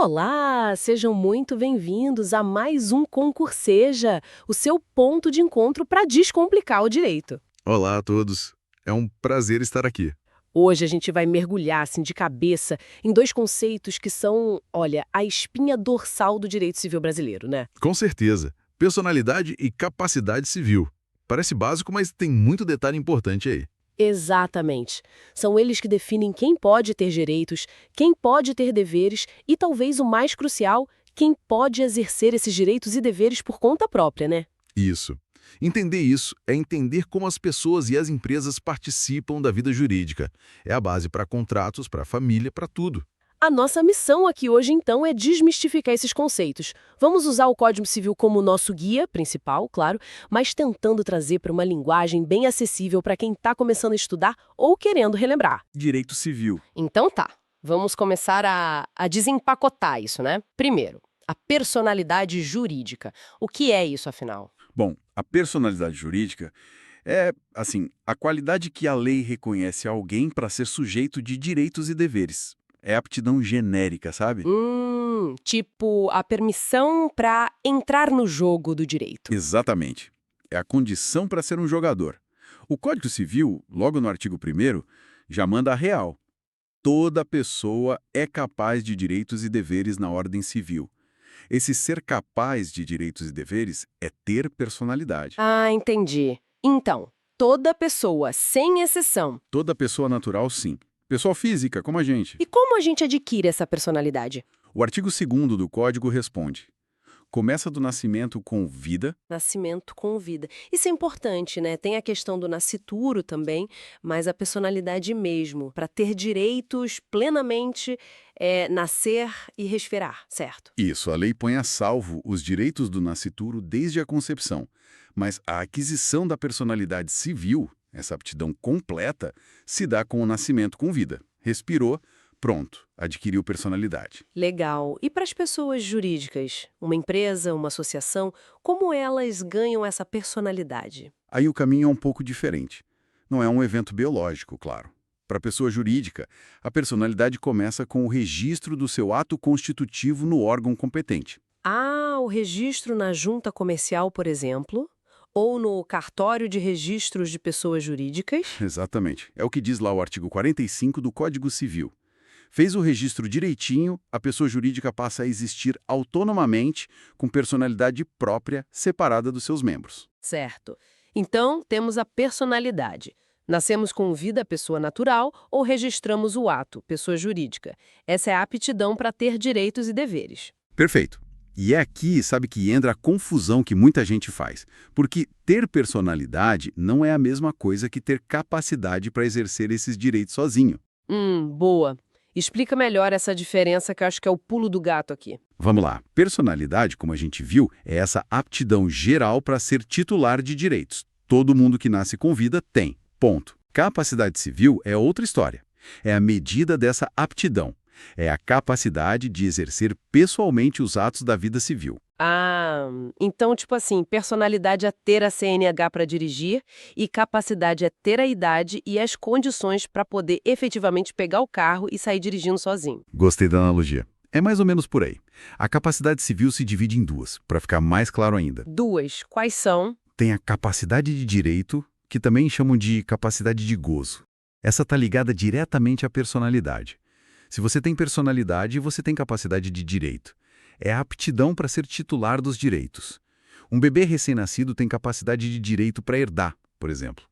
Olá, sejam muito bem-vindos a mais um Concurseja, o seu ponto de encontro para descomplicar o direito. Olá a todos. É um prazer estar aqui. Hoje a gente vai mergulhar assim de cabeça em dois conceitos que são, olha, a espinha dorsal do direito civil brasileiro, né? Com certeza. Personalidade e capacidade civil. Parece básico, mas tem muito detalhe importante aí. Exatamente. São eles que definem quem pode ter direitos, quem pode ter deveres e, talvez o mais crucial, quem pode exercer esses direitos e deveres por conta própria, né? Isso. Entender isso é entender como as pessoas e as empresas participam da vida jurídica. É a base para contratos, para família, para tudo. A nossa missão aqui hoje, então, é desmistificar esses conceitos. Vamos usar o Código Civil como nosso guia principal, claro, mas tentando trazer para uma linguagem bem acessível para quem está começando a estudar ou querendo relembrar. Direito civil. Então tá, vamos começar a desempacotar isso, né? Primeiro, a personalidade jurídica. O que é isso, afinal? Bom, a personalidade jurídica é, assim, a qualidade que a lei reconhece a alguém para ser sujeito de direitos e deveres. É aptidão genérica, sabe? Tipo a permissão para entrar no jogo do direito. Exatamente. É a condição para ser um jogador. O Código Civil, logo no artigo 1º, já manda a real. Toda pessoa é capaz de direitos e deveres na ordem civil. Esse ser capaz de direitos e deveres é ter personalidade. Ah, entendi. Então, toda pessoa, sem exceção. Toda pessoa natural, sim. Pessoa física, como a gente. E como a gente adquire essa personalidade? O artigo 2º do Código responde: começa do nascimento com vida. Nascimento com vida. Isso é importante, né? Tem a questão do nascituro também, mas a personalidade mesmo, para ter direitos plenamente, nascer e respirar, certo? Isso, a lei põe a salvo os direitos do nascituro desde a concepção. Mas a aquisição da personalidade civil, essa aptidão completa, se dá com o nascimento com vida. Respirou, pronto, adquiriu personalidade. Legal. E para as pessoas jurídicas, uma empresa, uma associação, como elas ganham essa personalidade? Aí o caminho é um pouco diferente. Não é um evento biológico, claro. Para a pessoa jurídica, a personalidade começa com o registro do seu ato constitutivo no órgão competente. Ah, o registro na junta comercial, por exemplo, ou no cartório de registros de pessoas jurídicas? Exatamente. É o que diz lá o artigo 45 do Código Civil. Fez o registro direitinho, a pessoa jurídica passa a existir autonomamente, com personalidade própria, separada dos seus membros. Certo. Então, temos a personalidade. Nascemos com vida, pessoa natural, ou registramos o ato, pessoa jurídica. Essa é a aptidão para ter direitos e deveres. Perfeito. E é aqui, sabe, que entra a confusão que muita gente faz. Porque ter personalidade não é a mesma coisa que ter capacidade para exercer esses direitos sozinho. Boa. Explica melhor essa diferença que eu acho que é o pulo do gato aqui. Vamos lá. Personalidade, como a gente viu, é essa aptidão geral para ser titular de direitos. Todo mundo que nasce com vida tem. Ponto. Capacidade civil é outra história. É a medida dessa aptidão. É a capacidade de exercer pessoalmente os atos da vida civil. Ah, então, tipo assim, personalidade é ter a CNH para dirigir e capacidade é ter a idade e as condições para poder efetivamente pegar o carro e sair dirigindo sozinho. Gostei da analogia. É mais ou menos por aí. A capacidade civil se divide em duas, para ficar mais claro ainda. Duas, quais são? Tem a capacidade de direito, que também chamam de capacidade de gozo. Essa está ligada diretamente à personalidade. Se você tem personalidade, você tem capacidade de direito. É a aptidão para ser titular dos direitos. Um bebê recém-nascido tem capacidade de direito para herdar, por exemplo.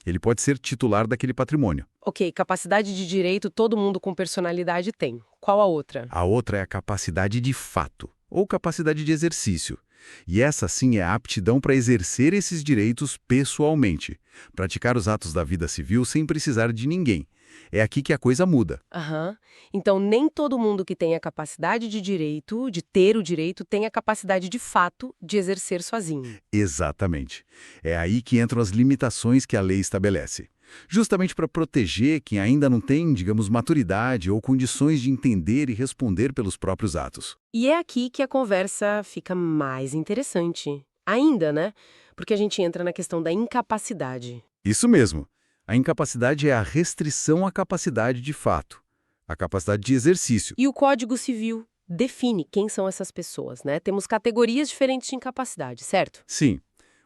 Ele pode ser titular daquele patrimônio. Ok, capacidade de direito todo mundo com personalidade tem. Qual a outra? A outra é a capacidade de fato, ou capacidade de exercício. E essa sim é a aptidão para exercer esses direitos pessoalmente. Praticar os atos da vida civil sem precisar de ninguém. É aqui que a coisa muda. Aham. Então, nem todo mundo que tem a capacidade de direito, de ter o direito, tem a capacidade de fato de exercer sozinho. Exatamente. É aí que entram as limitações que a lei estabelece. Justamente para proteger quem ainda não tem, digamos, maturidade ou condições de entender e responder pelos próprios atos. E é aqui que a conversa fica mais interessante. Ainda, né? Porque a gente entra na questão da incapacidade. Isso mesmo. A incapacidade é a restrição à capacidade de fato, a capacidade de exercício. E o Código Civil define quem são essas pessoas, né? Temos categorias diferentes de incapacidade, certo? Sim,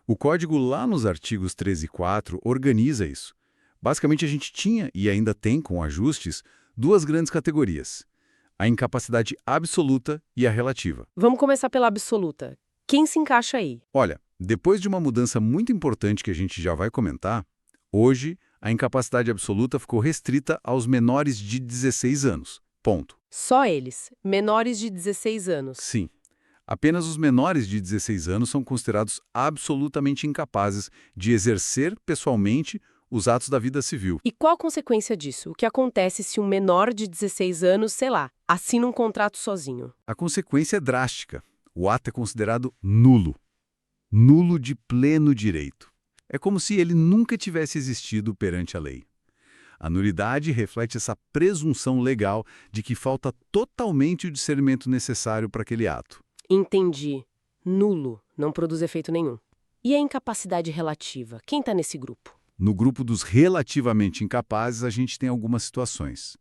o código lá nos artigos 13 e 4 organiza isso. Basicamente, a gente tinha, e ainda tem com ajustes, duas grandes categorias: a incapacidade absoluta e a relativa. Vamos começar pela absoluta. Quem se encaixa aí? Olha, depois de uma mudança muito importante que a gente já vai comentar, hoje a incapacidade absoluta ficou restrita aos menores de 16 anos. Ponto. Só eles, menores de 16 anos. Sim. Apenas os menores de 16 anos são considerados absolutamente incapazes de exercer pessoalmente os atos da vida civil. E qual a consequência disso? O que acontece se um menor de 16 anos, sei lá, assina um contrato sozinho? A consequência é drástica. O ato é considerado nulo. Nulo de pleno direito. É como se ele nunca tivesse existido perante a lei. A nulidade reflete essa presunção legal de que falta totalmente o discernimento necessário para aquele ato. Entendi. Nulo, não produz efeito nenhum. E a incapacidade relativa? Quem está nesse grupo? No grupo dos relativamente incapazes, a gente tem algumas situações.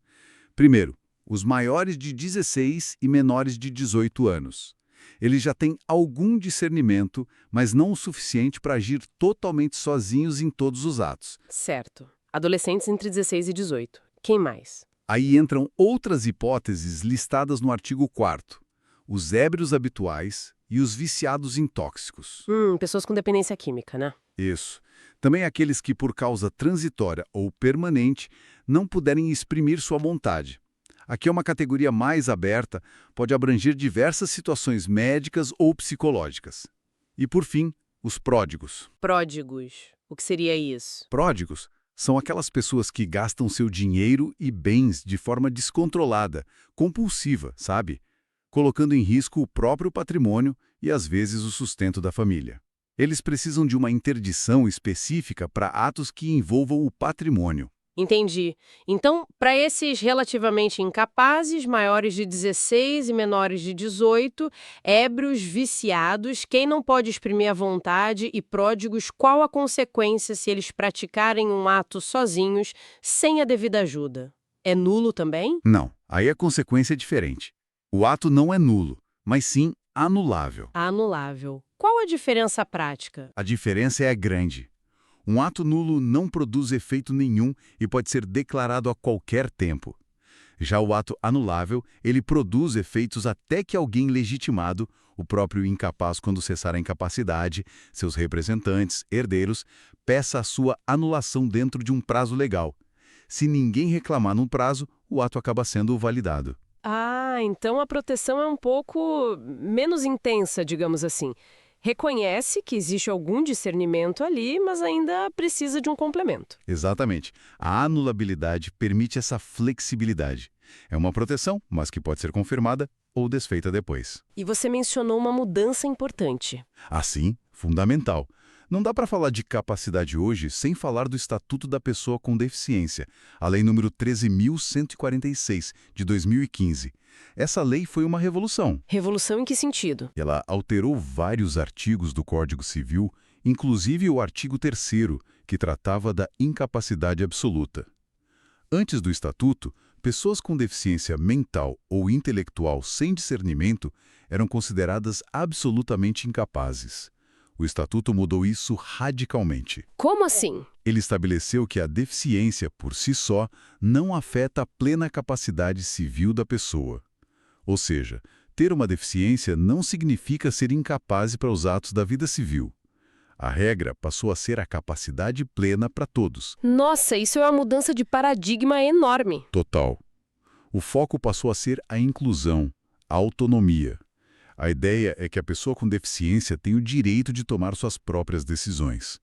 Primeiro, os maiores de 16 e menores de 18 anos. Eles já têm algum discernimento, mas não o suficiente para agir totalmente sozinhos em todos os atos. Certo. Adolescentes entre 16 e 18. Quem mais? Aí entram outras hipóteses listadas no artigo 4º: os ébrios habituais e os viciados em tóxicos. Pessoas com dependência química, né? Isso. Também aqueles que, por causa transitória ou permanente, não puderem exprimir sua vontade. Aqui é uma categoria mais aberta, pode abranger diversas situações médicas ou psicológicas. E, por fim, os pródigos. Pródigos. O que seria isso? Pródigos são aquelas pessoas que gastam seu dinheiro e bens de forma descontrolada, compulsiva, sabe? Colocando em risco o próprio patrimônio e, às vezes, o sustento da família. Eles precisam de uma interdição específica para atos que envolvam o patrimônio. Entendi. Então, para esses relativamente incapazes, maiores de 16 e menores de 18, ébrios, viciados, quem não pode exprimir a vontade e pródigos, qual a consequência se eles praticarem um ato sozinhos, sem a devida ajuda? É nulo também? Não, aí a consequência é diferente. O ato não é nulo, mas sim anulável. Anulável. Qual a diferença prática? A diferença é grande. Um ato nulo não produz efeito nenhum e pode ser declarado a qualquer tempo. Já o ato anulável, ele produz efeitos até que alguém legitimado, o próprio incapaz quando cessar a incapacidade, seus representantes, herdeiros, peça a sua anulação dentro de um prazo legal. Se ninguém reclamar no prazo, o ato acaba sendo validado. Ah, então a proteção é um pouco menos intensa, digamos assim. Reconhece que existe algum discernimento ali, mas ainda precisa de um complemento. Exatamente. A anulabilidade permite essa flexibilidade. É uma proteção, mas que pode ser confirmada ou desfeita depois. E você mencionou uma mudança importante. Assim, fundamental. Não dá para falar de capacidade hoje sem falar do Estatuto da Pessoa com Deficiência, a Lei nº 13.146, de 2015. Essa lei foi uma revolução. Revolução em que sentido? Ela alterou vários artigos do Código Civil, inclusive o artigo 3º, que tratava da incapacidade absoluta. Antes do Estatuto, pessoas com deficiência mental ou intelectual sem discernimento eram consideradas absolutamente incapazes. O Estatuto mudou isso radicalmente. Como assim? Ele estabeleceu que a deficiência, por si só, não afeta a plena capacidade civil da pessoa. Ou seja, ter uma deficiência não significa ser incapaz para os atos da vida civil. A regra passou a ser a capacidade plena para todos. Nossa, isso é uma mudança de paradigma enorme. Total. O foco passou a ser a inclusão, a autonomia. A ideia é que a pessoa com deficiência tem o direito de tomar suas próprias decisões.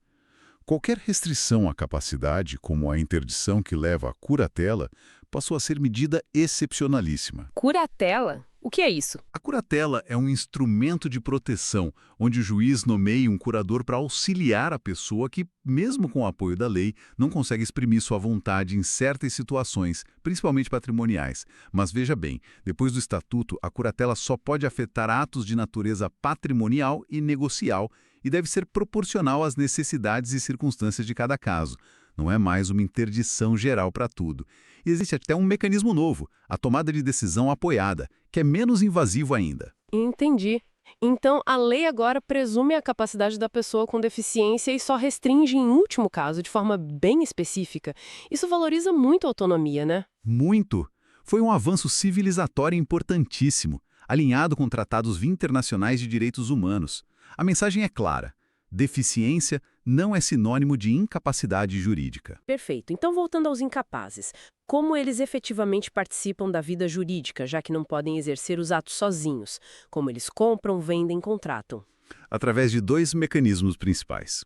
Qualquer restrição à capacidade, como a interdição que leva à curatela, passou a ser medida excepcionalíssima. Curatela? O que é isso? A curatela é um instrumento de proteção, onde o juiz nomeia um curador para auxiliar a pessoa que, mesmo com o apoio da lei, não consegue exprimir sua vontade em certas situações, principalmente patrimoniais. Mas veja bem, depois do Estatuto, a curatela só pode afetar atos de natureza patrimonial e negocial e deve ser proporcional às necessidades e circunstâncias de cada caso. Não é mais uma interdição geral para tudo. E existe até um mecanismo novo, a tomada de decisão apoiada, que é menos invasivo ainda. Entendi. Então, a lei agora presume a capacidade da pessoa com deficiência e só restringe em último caso, de forma bem específica. Isso valoriza muito a autonomia, né? Muito. Foi um avanço civilizatório importantíssimo, alinhado com tratados internacionais de direitos humanos. A mensagem é clara: deficiência não é sinônimo de incapacidade jurídica. Perfeito. Então, voltando aos incapazes, como eles efetivamente participam da vida jurídica, já que não podem exercer os atos sozinhos? Como eles compram, vendem, contratam? Através de dois mecanismos principais: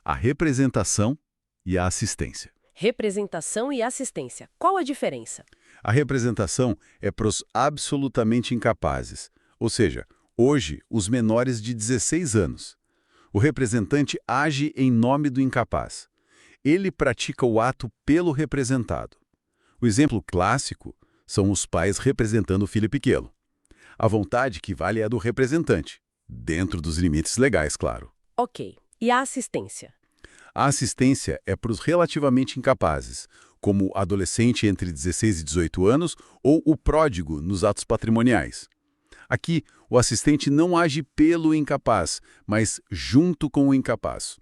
a representação e a assistência. Representação e assistência. Qual a diferença? A representação é para os absolutamente incapazes, ou seja, hoje, os menores de 16 anos. O representante age em nome do incapaz. Ele pratica o ato pelo representado. O exemplo clássico são os pais representando o filho pequeno. A vontade que vale é a do representante, dentro dos limites legais, claro. Ok. E a assistência? A assistência é para os relativamente incapazes, como o adolescente entre 16 e 18 anos ou o pródigo nos atos patrimoniais. Aqui, o assistente não age pelo incapaz, mas junto com o incapaz.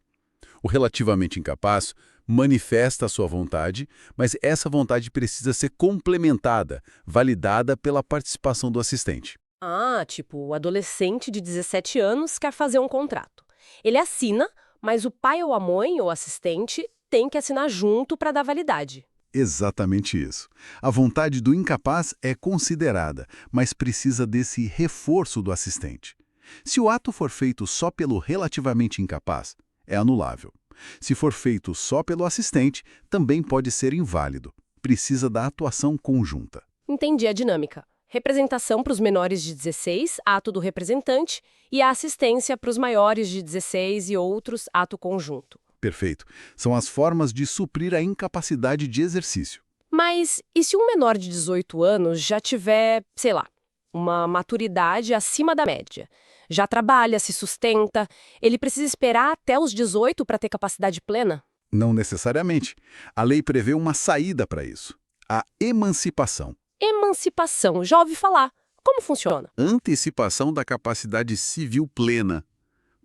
O relativamente incapaz manifesta a sua vontade, mas essa vontade precisa ser complementada, validada pela participação do assistente. Ah, tipo, o adolescente de 17 anos quer fazer um contrato. Ele assina, mas o pai ou a mãe ou assistente tem que assinar junto para dar validade. Exatamente isso. A vontade do incapaz é considerada, mas precisa desse reforço do assistente. Se o ato for feito só pelo relativamente incapaz, é anulável. Se for feito só pelo assistente, também pode ser inválido. Precisa da atuação conjunta. Entendi a dinâmica. Representação para os menores de 16, ato do representante, e a assistência para os maiores de 16 e outros, ato conjunto. Perfeito. São as formas de suprir a incapacidade de exercício. Mas e se um menor de 18 anos já tiver, sei lá, uma maturidade acima da média? Já trabalha, se sustenta, ele precisa esperar até os 18 para ter capacidade plena? Não necessariamente. A lei prevê uma saída para isso: a emancipação. Emancipação, já ouvi falar. Como funciona? Antecipação da capacidade civil plena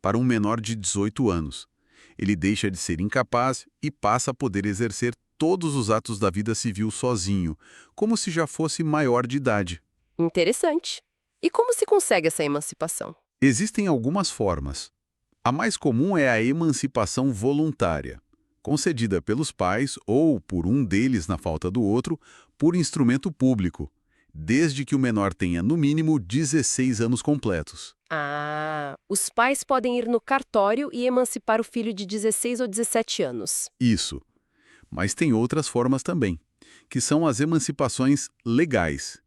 para um menor de 18 anos. Ele deixa de ser incapaz e passa a poder exercer todos os atos da vida civil sozinho, como se já fosse maior de idade. Interessante. E como se consegue essa emancipação? Existem algumas formas. A mais comum é a emancipação voluntária, concedida pelos pais ou por um deles na falta do outro, por instrumento público, desde que o menor tenha, no mínimo, 16 anos completos. Ah, os pais podem ir no cartório e emancipar o filho de 16 ou 17 anos. Isso. Mas tem outras formas também, que são as emancipações legais,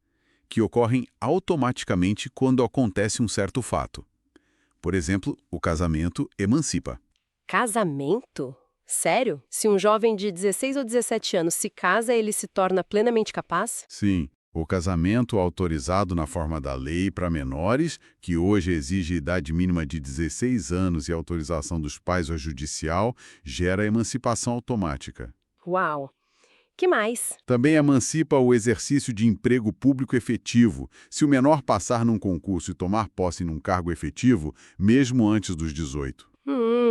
que ocorrem automaticamente quando acontece um certo fato. Por exemplo, o casamento emancipa. Casamento? Sério? Se um jovem de 16 ou 17 anos se casa, ele se torna plenamente capaz? Sim, o casamento autorizado na forma da lei para menores, que hoje exige idade mínima de 16 anos e autorização dos pais ou judicial, gera emancipação automática. Uau! Que mais? Também emancipa o exercício de emprego público efetivo, se o menor passar num concurso e tomar posse num cargo efetivo, mesmo antes dos 18.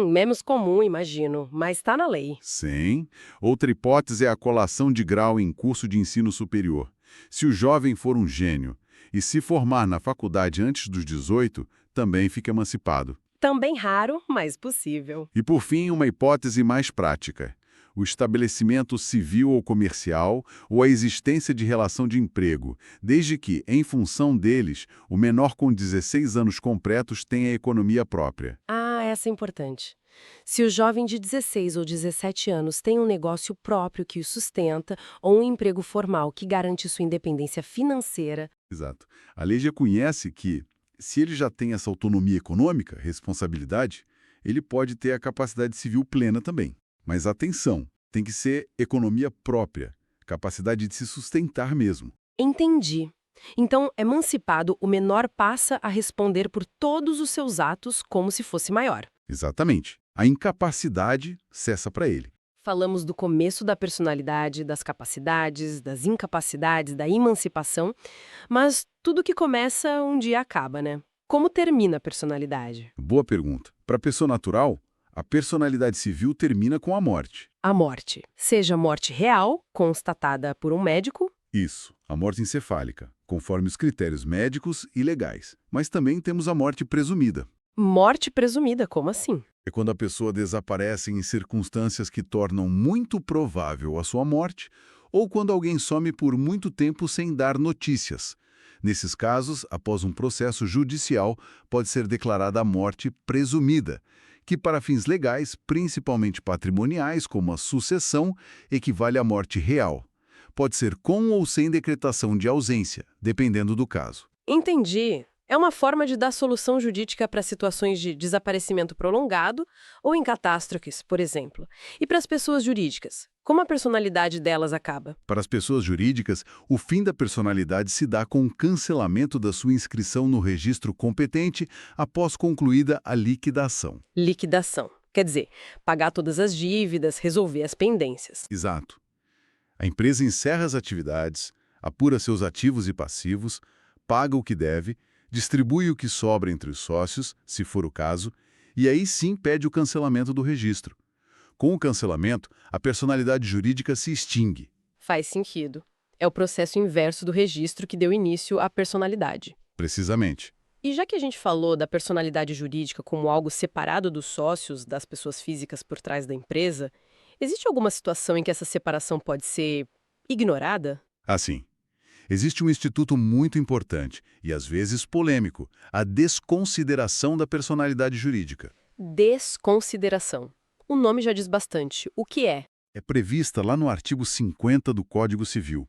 Menos comum, imagino, mas está na lei. Sim. Outra hipótese é a colação de grau em curso de ensino superior. Se o jovem for um gênio e se formar na faculdade antes dos 18, também fica emancipado. Também raro, mas possível. E por fim, uma hipótese mais prática: o estabelecimento civil ou comercial ou a existência de relação de emprego, desde que, em função deles, o menor com 16 anos completos tenha economia própria. Ah, essa é importante. Se o jovem de 16 ou 17 anos tem um negócio próprio que o sustenta ou um emprego formal que garante sua independência financeira. Exato. A lei já conhece que, se ele já tem essa autonomia econômica, responsabilidade, ele pode ter a capacidade civil plena também. Mas atenção, tem que ser economia própria, capacidade de se sustentar mesmo. Entendi. Então, emancipado, o menor passa a responder por todos os seus atos como se fosse maior. Exatamente. A incapacidade cessa para ele. Falamos do começo da personalidade, das capacidades, das incapacidades, da emancipação, mas tudo que começa um dia acaba, né? Como termina a personalidade? Boa pergunta. Para a pessoa natural, a personalidade civil termina com a morte. A morte. Seja morte real, constatada por um médico, Isso, a morte encefálica, conforme os critérios médicos e legais. Mas também temos a morte presumida. morte presumida, como assim? É quando a pessoa desaparece em circunstâncias que tornam muito provável a sua morte, ou quando alguém some por muito tempo sem dar notícias. Nesses casos, após um processo judicial, pode ser declarada a morte presumida, que para fins legais, principalmente patrimoniais, como a sucessão, equivale à morte real. Pode ser com ou sem decretação de ausência, dependendo do caso. Entendi. É uma forma de dar solução jurídica para situações de desaparecimento prolongado ou em catástrofes, por exemplo. E para as pessoas jurídicas, como a personalidade delas acaba? Para as pessoas jurídicas, o fim da personalidade se dá com o cancelamento da sua inscrição no registro competente após concluída a liquidação. Liquidação. Quer dizer, pagar todas as dívidas, resolver as pendências. Exato. A empresa encerra as atividades, apura seus ativos e passivos, paga o que deve, distribui o que sobra entre os sócios, se for o caso, e aí sim pede o cancelamento do registro. Com o cancelamento, a personalidade jurídica se extingue. Faz sentido. É o processo inverso do registro que deu início à personalidade. Precisamente. E já que a gente falou da personalidade jurídica como algo separado dos sócios, das pessoas físicas por trás da empresa, existe alguma situação em que essa separação pode ser ignorada? Assim, existe um instituto muito importante e às vezes polêmico, a desconsideração da personalidade jurídica. Desconsideração. O nome já diz bastante. O que é? É prevista lá no artigo 50 do Código Civil.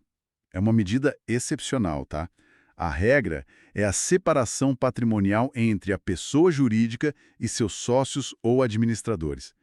É uma medida excepcional, tá? A regra é a separação patrimonial entre a pessoa jurídica e seus sócios ou administradores.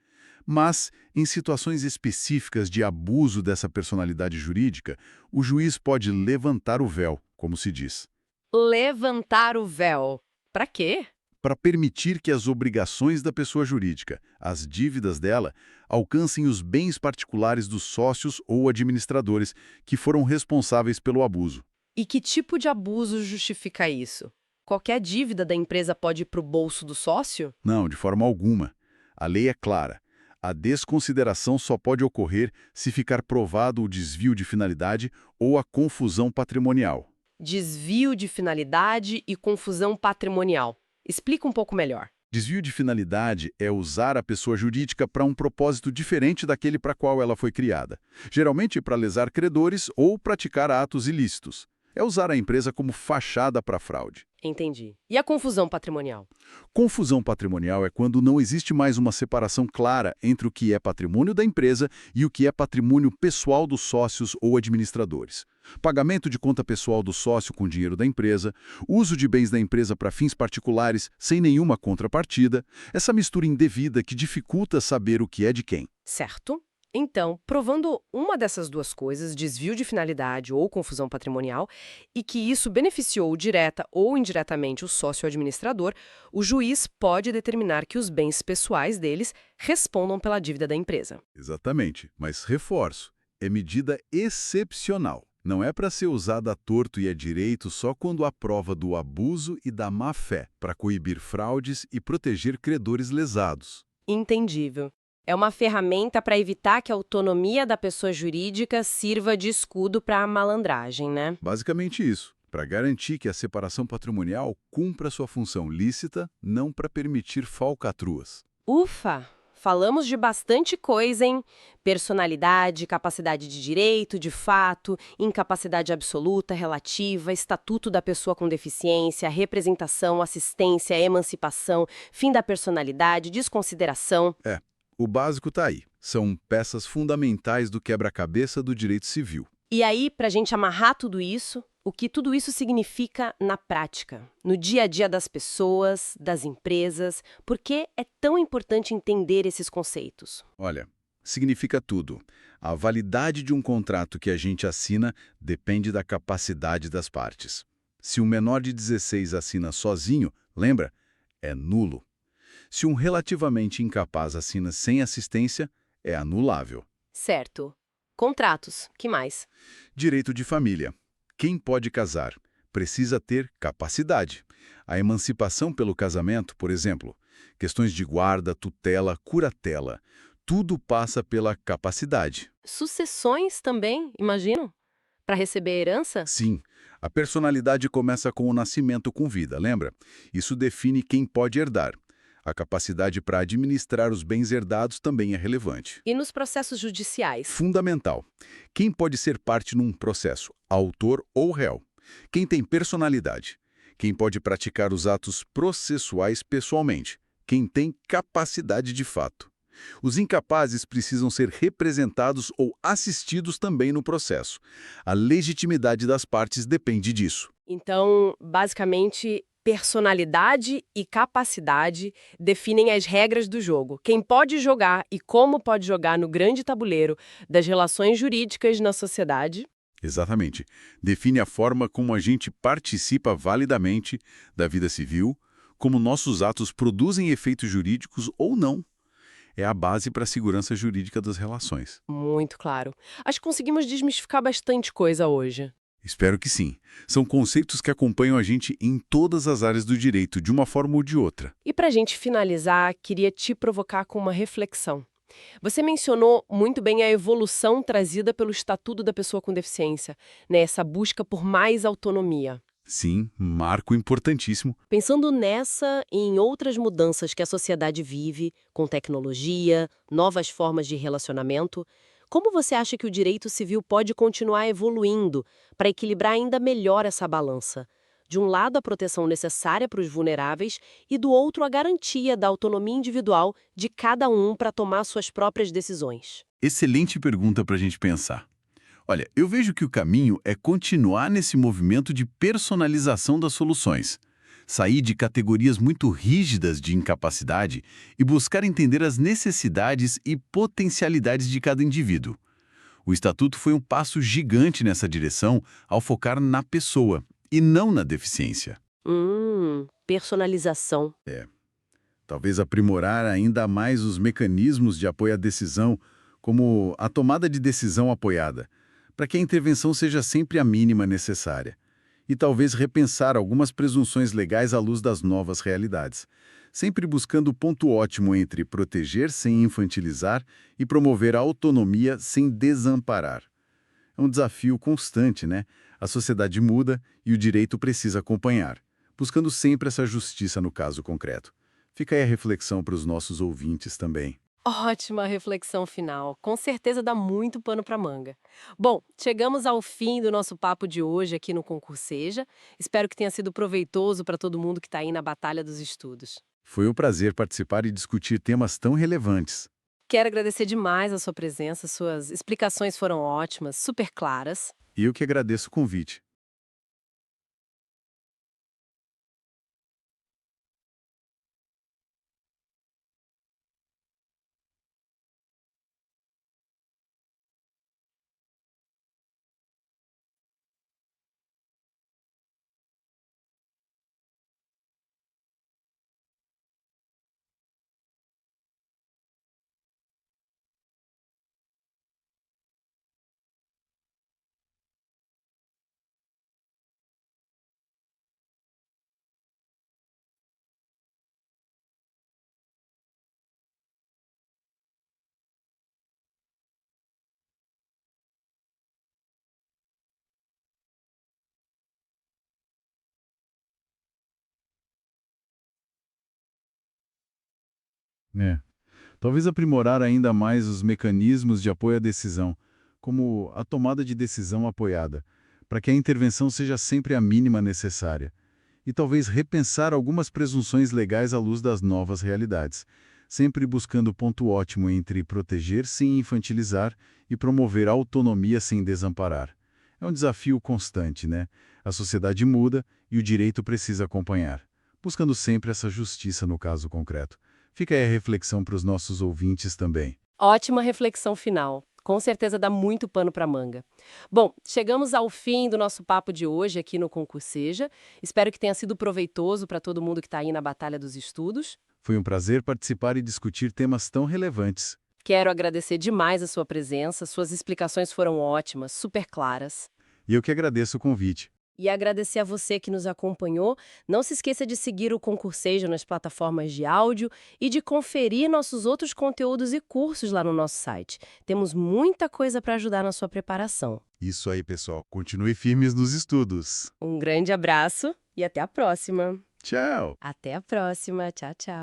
Mas, em situações específicas de abuso dessa personalidade jurídica, o juiz pode levantar o véu, como se diz, Levantar o véu. Para quê? para permitir que as obrigações da pessoa jurídica, as dívidas dela, alcancem os bens particulares dos sócios ou administradores que foram responsáveis pelo abuso. E que tipo de abuso justifica isso? Qualquer dívida da empresa pode ir para o bolso do sócio? Não, de forma alguma. A lei é clara. A desconsideração só pode ocorrer se ficar provado o desvio de finalidade ou a confusão patrimonial. Desvio de finalidade e confusão patrimonial. Explica um pouco melhor. Desvio de finalidade é usar a pessoa jurídica para um propósito diferente daquele para qual ela foi criada, geralmente para lesar credores ou praticar atos ilícitos. É usar a empresa como fachada para fraude. Entendi. E a confusão patrimonial? Confusão patrimonial é quando não existe mais uma separação clara entre o que é patrimônio da empresa e o que é patrimônio pessoal dos sócios ou administradores. Pagamento de conta pessoal do sócio com dinheiro da empresa, uso de bens da empresa para fins particulares sem nenhuma contrapartida, essa mistura indevida que dificulta saber o que é de quem. Certo. Então, provando uma dessas duas coisas, desvio de finalidade ou confusão patrimonial, e que isso beneficiou direta ou indiretamente o sócio administrador, o juiz pode determinar que os bens pessoais deles respondam pela dívida da empresa. Exatamente, mas reforço, é medida excepcional. Não é para ser usada a torto e a direito só quando há prova do abuso e da má-fé, para coibir fraudes e proteger credores lesados. Entendível. É uma ferramenta para evitar que a autonomia da pessoa jurídica sirva de escudo para a malandragem, né? Basicamente isso, para garantir que a separação patrimonial cumpra sua função lícita, não para permitir falcatruas. Ufa! Falamos de bastante coisa, hein? Personalidade, capacidade de direito, de fato, incapacidade absoluta, relativa, estatuto da pessoa com deficiência, representação, assistência, emancipação, fim da personalidade, desconsideração. O básico está aí. São peças fundamentais do quebra-cabeça do direito civil. E aí, para a gente amarrar tudo isso, o que tudo isso significa na prática, no dia a dia das pessoas, das empresas, por que é tão importante entender esses conceitos? Olha, significa tudo. A validade de um contrato que a gente assina depende da capacidade das partes. Se um menor de 16 assina sozinho, lembra? É nulo. Se um relativamente incapaz assina sem assistência, é anulável. Certo. Contratos. Que mais? Direito de família. Quem pode casar? Precisa ter capacidade. A emancipação pelo casamento, por exemplo, questões de guarda, tutela, curatela, tudo passa pela capacidade. Sucessões também, imagino? Para receber a herança? Sim, a personalidade começa com o nascimento com vida, lembra? Isso define quem pode herdar. A capacidade para administrar os bens herdados também é relevante. E nos processos judiciais? Fundamental. Quem pode ser parte num processo, autor ou réu? Quem tem personalidade? Quem pode praticar os atos processuais pessoalmente? Quem tem capacidade de fato? Os incapazes precisam ser representados ou assistidos também no processo. A legitimidade das partes depende disso. Então, basicamente, personalidade e capacidade definem as regras do jogo. Quem pode jogar e como pode jogar no grande tabuleiro das relações jurídicas na sociedade. Exatamente. Define a forma como a gente participa validamente da vida civil, como nossos atos produzem efeitos jurídicos ou não. É a base para a segurança jurídica das relações. Muito claro. Acho que conseguimos desmistificar bastante coisa hoje. Espero que sim. São conceitos que acompanham a gente em todas as áreas do direito, de uma forma ou de outra. E para a gente finalizar, queria te provocar com uma reflexão. Você mencionou muito bem a evolução trazida pelo Estatuto da Pessoa com Deficiência, né? Essa busca por mais autonomia. Sim, marco importantíssimo. Pensando nessa e em outras mudanças que a sociedade vive, com tecnologia, novas formas de relacionamento, como você acha que o direito civil pode continuar evoluindo para equilibrar ainda melhor essa balança? De um lado, a proteção necessária para os vulneráveis e do outro, a garantia da autonomia individual de cada um para tomar suas próprias decisões. Excelente pergunta para a gente pensar. Olha, eu vejo que o caminho é continuar nesse movimento de personalização das soluções. Sair de categorias muito rígidas de incapacidade e buscar entender as necessidades e potencialidades de cada indivíduo. O Estatuto foi um passo gigante nessa direção ao focar na pessoa e não na deficiência. Personalização. Talvez aprimorar ainda mais os mecanismos de apoio à decisão, como a tomada de decisão apoiada, para que a intervenção seja sempre a mínima necessária. E talvez repensar algumas presunções legais à luz das novas realidades, sempre buscando o ponto ótimo entre proteger sem infantilizar e promover a autonomia sem desamparar. É um desafio constante, né? A sociedade muda e o direito precisa acompanhar, buscando sempre essa justiça no caso concreto. Fica aí a reflexão para os nossos ouvintes também. Ótima reflexão final. Com certeza dá muito pano para manga. Bom, chegamos ao fim do nosso papo de hoje aqui no Concurseja. Espero que tenha sido proveitoso para todo mundo que está aí na batalha dos estudos. Foi um prazer participar e discutir temas tão relevantes. Quero agradecer demais a sua presença, suas explicações foram ótimas, super claras. E eu que agradeço o convite. É. Talvez aprimorar ainda mais os mecanismos de apoio à decisão, como a tomada de decisão apoiada, para que a intervenção seja sempre a mínima necessária. E talvez repensar algumas presunções legais à luz das novas realidades, sempre buscando o ponto ótimo entre proteger sem infantilizar e promover a autonomia sem desamparar. É um desafio constante, né? A sociedade muda e o direito precisa acompanhar, buscando sempre essa justiça no caso concreto. Fica aí a reflexão para os nossos ouvintes também. Ótima reflexão final. Com certeza dá muito pano para manga. Bom, chegamos ao fim do nosso papo de hoje aqui no Concurseja. Espero que tenha sido proveitoso para todo mundo que está aí na batalha dos estudos. Foi um prazer participar e discutir temas tão relevantes. Quero agradecer demais a sua presença, suas explicações foram ótimas, super claras. E eu que agradeço o convite. E agradecer a você que nos acompanhou. Não se esqueça de seguir o Concursejo nas plataformas de áudio e de conferir nossos outros conteúdos e cursos lá no nosso site. Temos muita coisa para ajudar na sua preparação. Isso aí, pessoal. Continue firmes nos estudos. Um grande abraço e até a próxima. Tchau! Até a próxima. Tchau, tchau.